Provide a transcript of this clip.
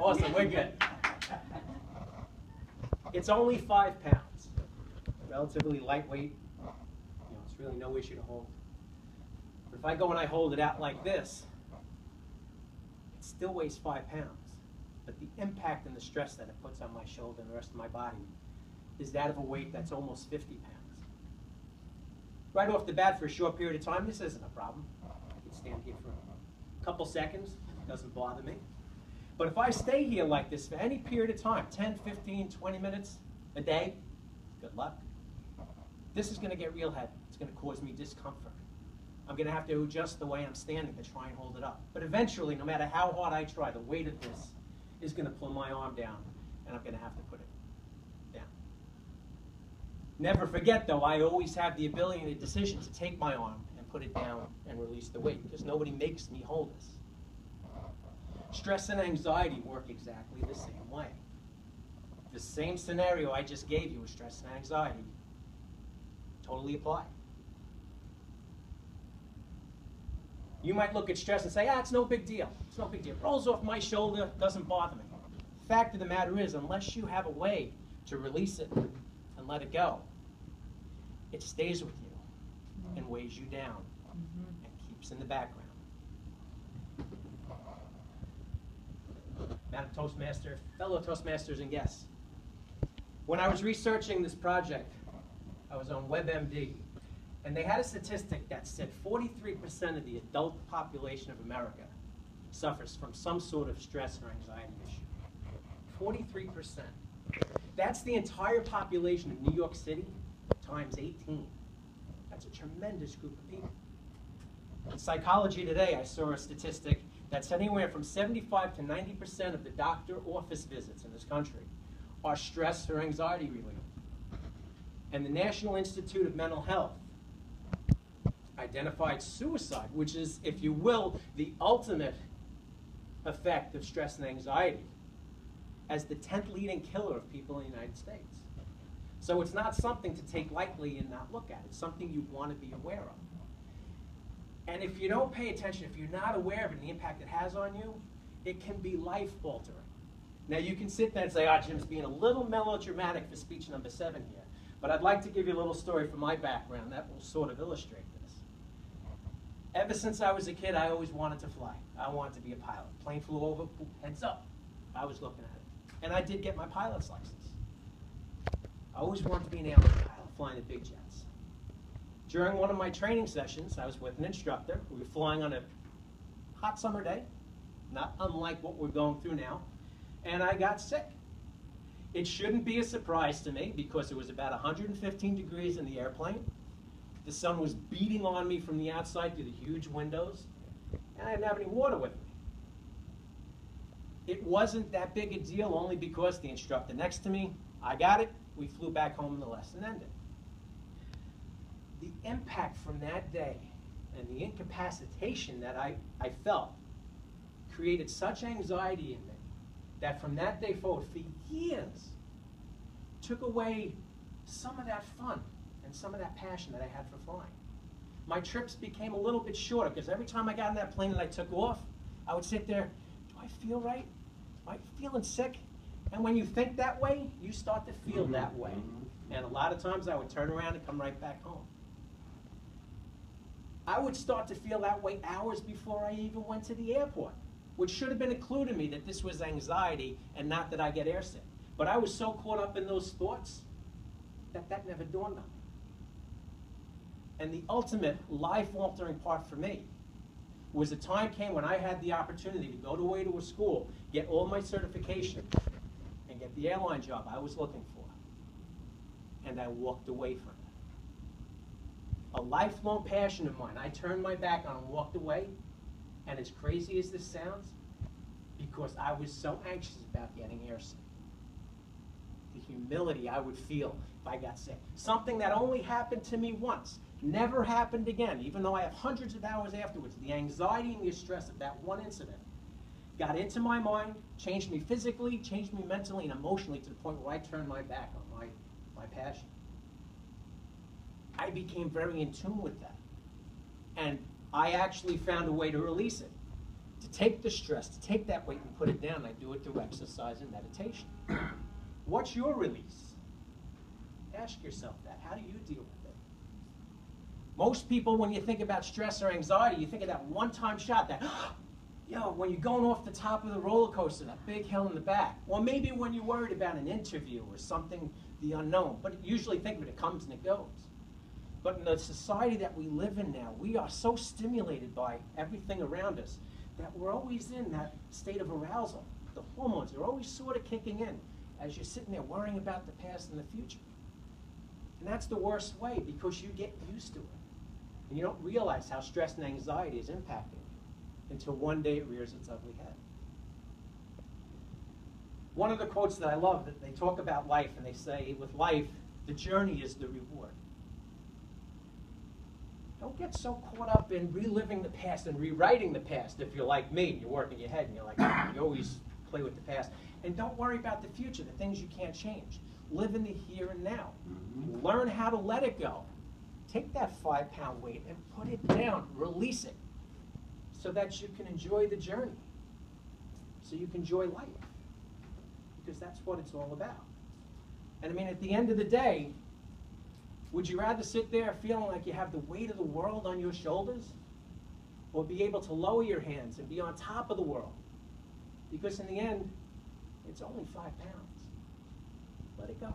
Awesome, we're good. It's only 5 pounds. Relatively lightweight. It's really no issue to hold. But if I go and I hold it out like this, it still weighs 5 pounds. But the impact and the stress that it puts on my shoulder and the rest of my body is that of a weight that's almost 50 pounds. Right off the bat, for a short period of time, this isn't a problem. I can stand here for a couple seconds. It doesn't bother me. But if I stay here like this for any period of time, 10, 15, 20 minutes a day, good luck. This is going to get real heavy. It's going to cause me discomfort. I'm going to have to adjust the way I'm standing to try and hold it up. But eventually, no matter how hard I try, the weight of this is going to pull my arm down, and I'm going to have to put it down. Never forget, though, I always have the ability and the decision to take my arm and put it down and release the weight, because nobody makes me hold this. Stress and anxiety work exactly the same way. The same scenario I just gave you with stress and anxiety totally apply. You might look at stress and say, it's no big deal. It's no big deal. It rolls off my shoulder, doesn't bother me. The fact of the matter is, unless you have a way to release it and let it go, it stays with you and weighs you down and keeps in the background. Madam Toastmaster, fellow Toastmasters and guests. When I was researching this project, I was on WebMD, and they had a statistic that said 43% of the adult population of America suffers from some sort of stress or anxiety issue. 43%. That's the entire population of New York City times 18. That's a tremendous group of people. In Psychology Today, I saw a statistic that's anywhere from 75 to 90% of the doctor office visits in this country are stress or anxiety related. And the National Institute of Mental Health identified suicide, which is, if you will, the ultimate effect of stress and anxiety, as the 10th leading killer of people in the United States. So it's not something to take lightly and not look at. It's something you want to be aware of. And if you don't pay attention, if you're not aware of it and the impact it has on you, it can be life-altering. Now, you can sit there and say, Jim's being a little melodramatic for speech number 7 here. But I'd like to give you a little story from my background that will sort of illustrate this. Ever since I was a kid, I always wanted to fly. I wanted to be a pilot. Plane flew over, heads up. I was looking at it. And I did get my pilot's license. I always wanted to be an airline pilot, flying the big jets. During one of my training sessions, I was with an instructor. We were flying on a hot summer day, not unlike what we're going through now, and I got sick. It shouldn't be a surprise to me because it was about 115 degrees in the airplane. The sun was beating on me from the outside through the huge windows, and I didn't have any water with me. It wasn't that big a deal only because the instructor next to me, I got it, we flew back home and the lesson ended. The impact from that day and the incapacitation that I felt created such anxiety in me that from that day forward, for years, took away some of that fun and some of that passion that I had for flying. My trips became a little bit shorter because every time I got in that plane and I took off, I would sit there, do I feel right? Am I feeling sick? And when you think that way, you start to feel that way. And a lot of times I would turn around and come right back home. I would start to feel that way hours before I even went to the airport, which should have been a clue to me that this was anxiety and not that I get airsick. But I was so caught up in those thoughts that that never dawned on me. And the ultimate life-altering part for me was the time came when I had the opportunity to go away to a school, get all my certification, and get the airline job I was looking for. And I walked away from it. A lifelong passion of mine, I turned my back on and walked away. And as crazy as this sounds, because I was so anxious about getting airsick. The humility I would feel if I got sick. Something that only happened to me once, never happened again, even though I have hundreds of hours afterwards. The anxiety and the stress of that one incident got into my mind, changed me physically, changed me mentally and emotionally to the point where I turned my back on my passion. I became very in tune with that. And I actually found a way to release it. to take the stress, to take that weight and put it down. I do it through exercise and meditation. What's your release? Ask yourself that. How do you deal with it? Most people, when you think about stress or anxiety, you think of that one-time shot, that, when you're going off the top of the roller coaster, that big hill in the back. Or maybe when you're worried about an interview or something, the unknown. But usually think of it, it comes and it goes. But in the society that we live in now, we are so stimulated by everything around us that we're always in that state of arousal. The hormones are always sort of kicking in as you're sitting there worrying about the past and the future. And that's the worst way, because you get used to it. And you don't realize how stress and anxiety is impacting you until one day it rears its ugly head. One of the quotes that I love, that they talk about life, and they say, with life, the journey is the reward. Don't get so caught up in reliving the past and rewriting the past. If you're like me, you're working your head and you're like, you always play with the past. And don't worry about the future, the things you can't change. Live in the here and now. Learn how to let it go. Take that 5-pound weight and put it down. Release it so that you can enjoy the journey, so you can enjoy life, because that's what it's all about. And I mean, at the end of the day, would you rather sit there feeling like you have the weight of the world on your shoulders, or be able to lower your hands and be on top of the world? Because in the end, it's only 5 pounds. Let it go.